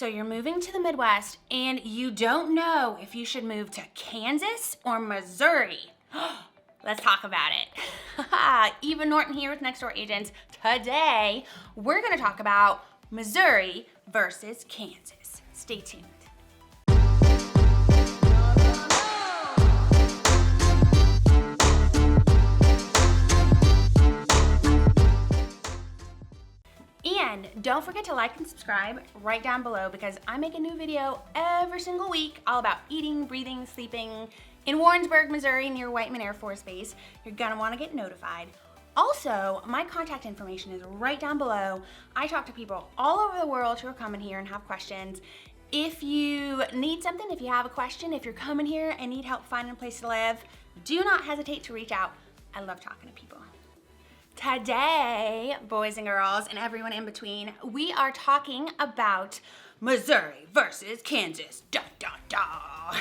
So you're moving to the Midwest and you don't know if you should move to Kansas or Missouri. Let's talk about it. Eva Norton here with Next Door Agents. Today, we're gonna talk about Missouri versus Kansas. Stay tuned. And don't forget to like and subscribe right down below because I make a new video every single week all about eating, breathing, sleeping in Warrensburg, Missouri near Whiteman Air Force Base. You're gonna wanna get notified. Also, my contact information is right down below. I talk to people all over the world who are coming here and have questions. If you need something, if you have a question, if you're coming here and need help finding a place to live, do not hesitate to reach out. I love talking to people. Today, boys and girls, and everyone in between, we are talking about Missouri versus Kansas. Da, da, da.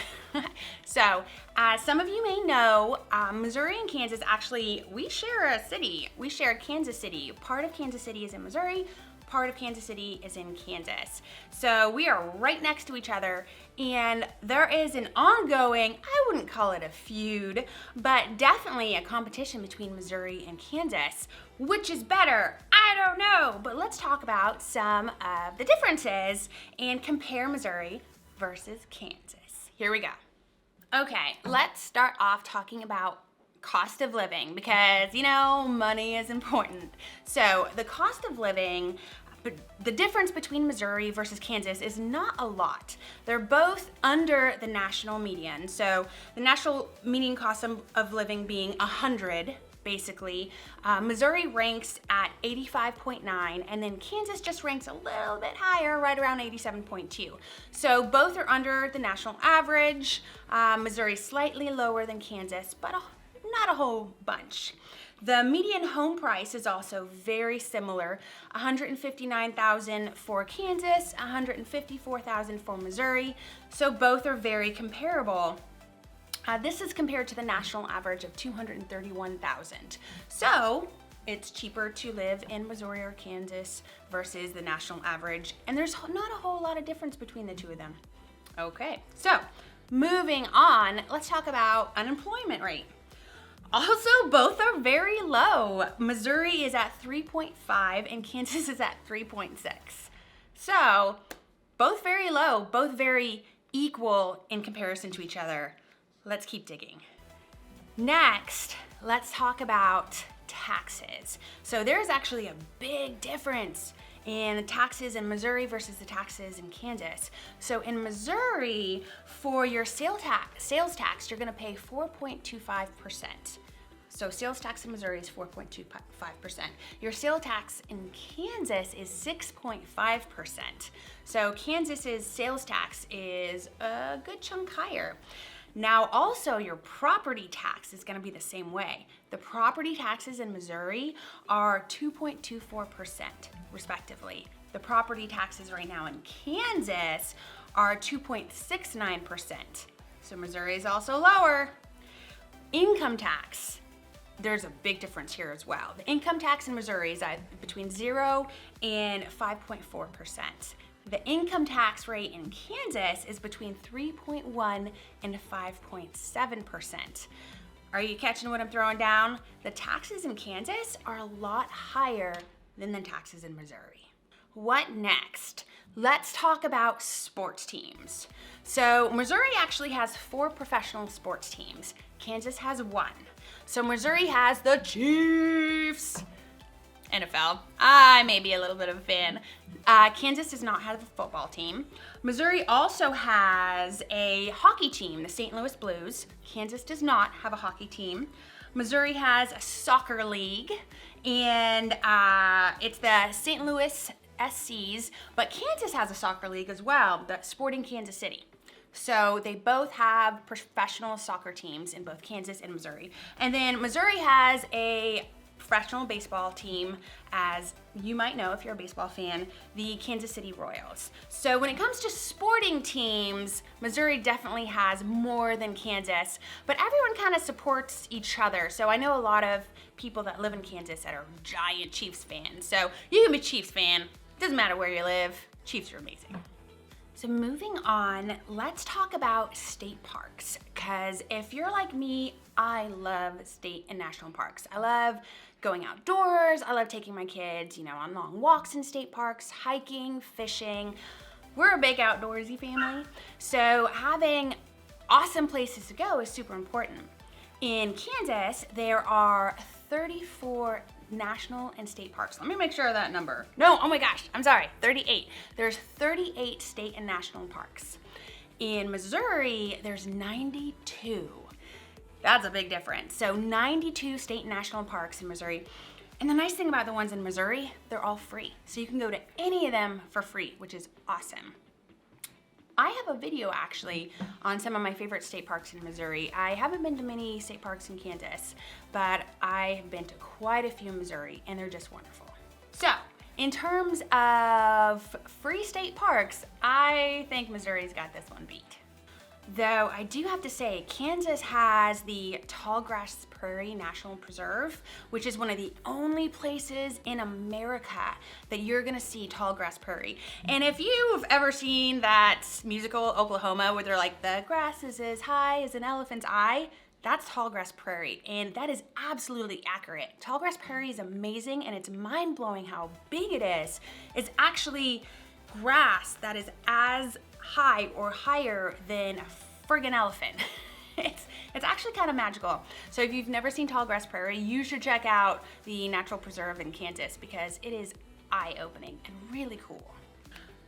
So, as some of you may know, Missouri and Kansas actually, we share a city. We share Kansas City. Part of Kansas City is in Missouri. Part of Kansas City is in Kansas. So we are right next to each other, and there is an ongoing, I wouldn't call it a feud, but definitely a competition between Missouri and Kansas. Which is better? I don't know, but let's talk about some of the differences and compare Missouri versus Kansas. Here we go. Okay, let's start off talking about cost of living because, you know, money is important. So the cost of living, the difference between Missouri versus Kansas is not a lot. They're both under the national median. So the national median cost of living being 100, basically. Missouri ranks at 85.9, and then Kansas just ranks a little bit higher, right around 87.2. So both are under the national average. Missouri slightly lower than Kansas, but not a whole bunch. The median home price is also very similar, $159,000 for Kansas, $154,000 for Missouri, so both are very comparable. This is compared to the national average of $231,000. So it's cheaper to live in Missouri or Kansas versus the national average, and there's not a whole lot of difference between the two of them. Okay, so moving on, let's talk about unemployment rate. Also, both are very low. Missouri is at 3.5 and Kansas is at 3.6. So, both very low, both very equal in comparison to each other. Let's keep digging. Next, let's talk about taxes. So there's actually a big difference in the taxes in Missouri versus the taxes in Kansas. So in Missouri, for your sales tax, you're gonna pay 4.25%. So sales tax in Missouri is 4.25%. Your sales tax in Kansas is 6.5%. So Kansas's sales tax is a good chunk higher. Now also your property tax is gonna be the same way. The property taxes in Missouri are 2.24% respectively. The property taxes right now in Kansas are 2.69%. So Missouri is also lower. Income tax, there's a big difference here as well. The income tax in Missouri is between 0 and 5.4%. The income tax rate in Kansas is between 3.1 and 5.7%. Are you catching what I'm throwing down? The taxes in Kansas are a lot higher than the taxes in Missouri. What next? Let's talk about sports teams. So Missouri actually has 4 professional sports teams. Kansas has 1. So Missouri has the Chiefs. NFL. I may be a little bit of a fan. Kansas does not have a football team. Missouri also has a hockey team, the St. Louis Blues. Kansas does not have a hockey team. Missouri has a soccer league, and it's the St. Louis SCs, but Kansas has a soccer league as well, the Sporting Kansas City. So they both have professional soccer teams in both Kansas and Missouri. And then Missouri has a professional baseball team, as you might know if you're a baseball fan, the Kansas City Royals. So when it comes to sporting teams, Missouri definitely has more than Kansas, but everyone kind of supports each other. So I know a lot of people that live in Kansas that are giant Chiefs fans. So you can be a Chiefs fan, doesn't matter where you live, Chiefs are amazing. So moving on, let's talk about state parks. Because if you're like me, I love state and national parks. I love going outdoors. I love taking my kids, on long walks in state parks, hiking, fishing. We're a big outdoorsy family. So having awesome places to go is super important. In Kansas, there are 34 national and state parks. Let me make sure of that number. No, oh my gosh, I'm sorry, 38. There's 38 state and national parks. In Missouri, there's 92. That's a big difference. So 92 state and national parks in Missouri. And the nice thing about the ones in Missouri, they're all free. So you can go to any of them for free, which is awesome. I have a video actually on some of my favorite state parks in Missouri. I haven't been to many state parks in Kansas, but I have been to quite a few in Missouri, and they're just wonderful. So, in terms of free state parks, I think Missouri's got this one beat. Though I do have to say, Kansas has the Tallgrass Prairie National Preserve, which is one of the only places in America that you're gonna see tallgrass prairie. And if you've ever seen that musical Oklahoma where they're like, the grass is as high as an elephant's eye, that's tallgrass prairie, and that is absolutely accurate. Tallgrass prairie is amazing, and it's mind-blowing how big it is. It's actually grass that is as high or higher than a friggin' elephant. It's actually kind of magical. So if you've never seen tallgrass prairie, you should check out the Natural Preserve in Kansas because it is eye-opening and really cool.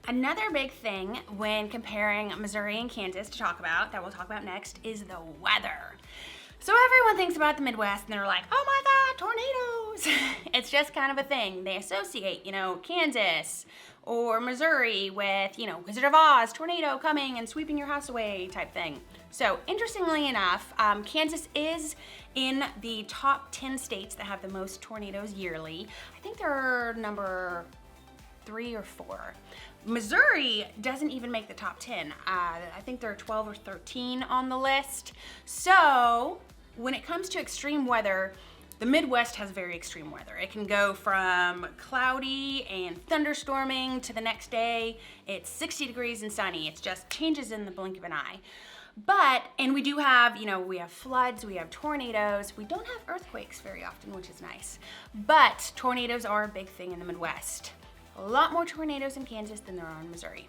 Another big thing when comparing Missouri and Kansas to talk about, that we'll talk about next, is the weather. So everyone thinks about the Midwest and they're like, oh my God, tornadoes. It's just kind of a thing. They associate, Kansas or Missouri with, Wizard of Oz, tornado coming and sweeping your house away type thing. So interestingly enough, Kansas is in the top 10 states that have the most tornadoes yearly. I think they're number 3 or 4. Missouri doesn't even make the top 10. I think there are 12 or 13 on the list. So when it comes to extreme weather, the Midwest has very extreme weather. It can go from cloudy and thunderstorming to the next day it's 60 degrees and sunny. It just changes in the blink of an eye. And we do have, we have floods, we have tornadoes. We don't have earthquakes very often, which is nice. But tornadoes are a big thing in the Midwest. A lot more tornadoes in Kansas than there are in Missouri.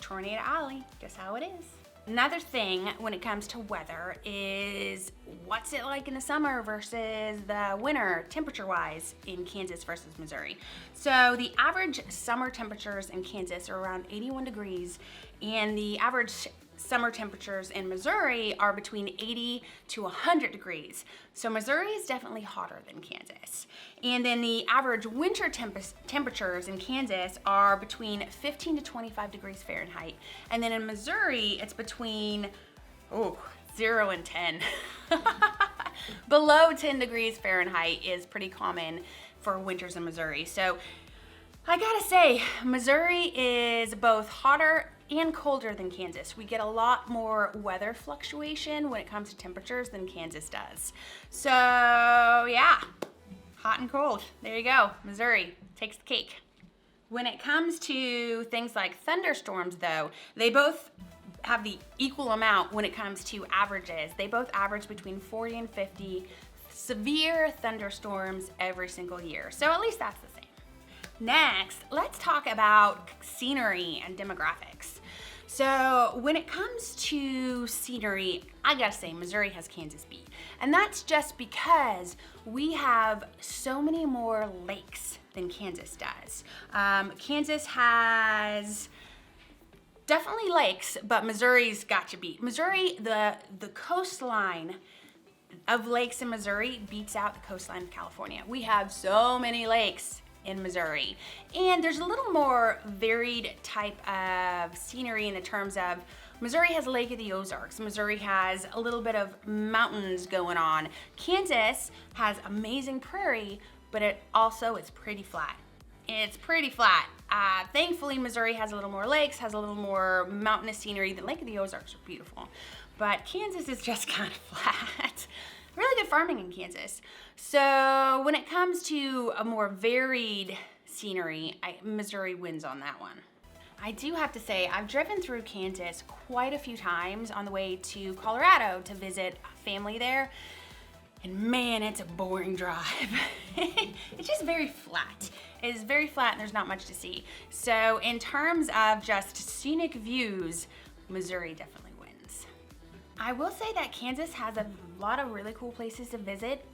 Tornado Alley, just how it is. Another thing when it comes to weather is what's it like in the summer versus the winter, temperature-wise, in Kansas versus Missouri. So the average summer temperatures in Kansas are around 81 degrees, and the average summer temperatures in Missouri are between 80 to 100 degrees. So Missouri is definitely hotter than Kansas. And then the average winter temperatures in Kansas are between 15 to 25 degrees Fahrenheit. And then in Missouri, it's between 0 and 10. Below 10 degrees Fahrenheit is pretty common for winters in Missouri. So I gotta say, Missouri is both hotter and colder than Kansas. We get a lot more weather fluctuation when it comes to temperatures than Kansas does. So yeah, hot and cold. There you go. Missouri takes the cake. When it comes to things like thunderstorms though, they both have the equal amount when it comes to averages. They both average between 40 and 50 severe thunderstorms every single year. So at least that's the same. Next, let's talk about scenery and demographics. So when it comes to scenery, I gotta say Missouri has Kansas beat. And that's just because we have so many more lakes than Kansas does. Kansas has definitely lakes, but Missouri's got you beat. Missouri, the coastline of lakes in Missouri beats out the coastline of California. We have so many lakes in Missouri. And there's a little more varied type of scenery in the terms of Missouri has a lake of the Ozarks. Missouri has a little bit of mountains going on. Kansas has amazing prairie, but it's pretty flat. It's pretty flat. Thankfully, Missouri has a little more lakes, has a little more mountainous scenery. The Lake of the Ozarks are beautiful, but Kansas is just kind of flat. Really good farming in Kansas. So when it comes to a more varied scenery, Missouri wins on that one. I do have to say, I've driven through Kansas quite a few times on the way to Colorado to visit family there. And man, it's a boring drive. It's just very flat. It is very flat and there's not much to see. So in terms of just scenic views, Missouri definitely wins. I will say that Kansas has a lot of really cool places to visit.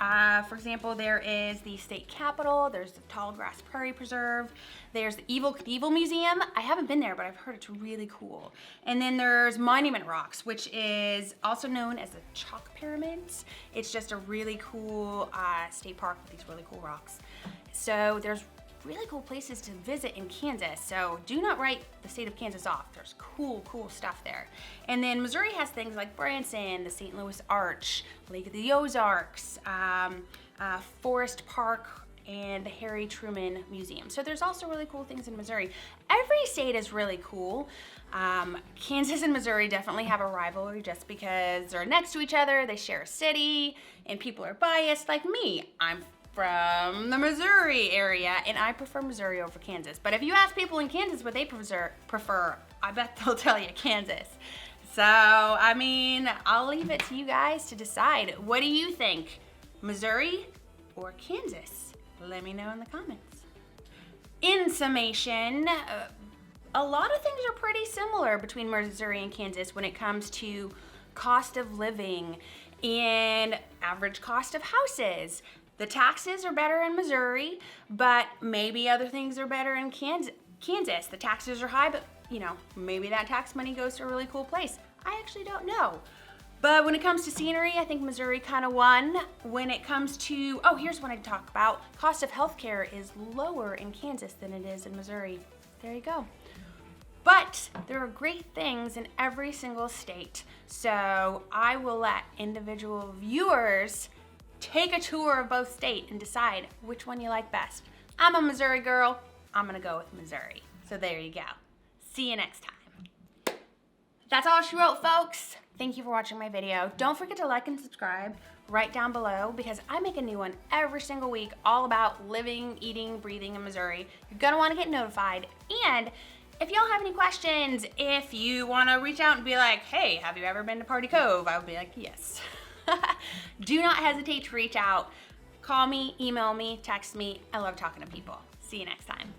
For example, there is the state capitol, there's the Tall Grass Prairie Preserve, there's the Evil Knievel Museum. I haven't been there, but I've heard it's really cool. And then there's Monument Rocks, which is also known as the Chalk Pyramids. It's just a really cool state park with these really cool rocks. So there's really cool places to visit in Kansas. So do not write the state of Kansas off. There's cool stuff there. And then Missouri has things like Branson, the St. Louis Arch, Lake of the Ozarks, Forest Park, and the Harry Truman Museum. So there's also really cool things in Missouri. Every state is really cool. Kansas and Missouri definitely have a rivalry just because they're next to each other, they share a city, and people are biased like me. I'm from the Missouri area, and I prefer Missouri over Kansas. But if you ask people in Kansas what they prefer, I bet they'll tell you Kansas. So, I mean, I'll leave it to you guys to decide. What do you think? Missouri or Kansas? Let me know in the comments. In summation, a lot of things are pretty similar between Missouri and Kansas when it comes to cost of living and average cost of houses. The taxes are better in Missouri, but maybe other things are better in Kansas. The taxes are high, but you know, maybe that tax money goes to a really cool place. I actually don't know. But when it comes to scenery, I think Missouri kind of won. When it comes to, oh, here's what I'd talk about. Cost of healthcare is lower in Kansas than it is in Missouri. There you go. But there are great things in every single state. So I will let individual viewers take a tour of both states and decide which one you like best. I'm a Missouri girl. I'm gonna go with Missouri. So there you go. See you next time. That's all she wrote, folks. Thank you for watching my video. Don't forget to like and subscribe right down below because I make a new one every single week all about living, eating, breathing in Missouri. You're gonna wanna get notified. And if y'all have any questions, if you wanna reach out and be like, hey, have you ever been to Party Cove? I would be like, yes. Do not hesitate to reach out. Call me, email me, text me. I love talking to people. See you next time.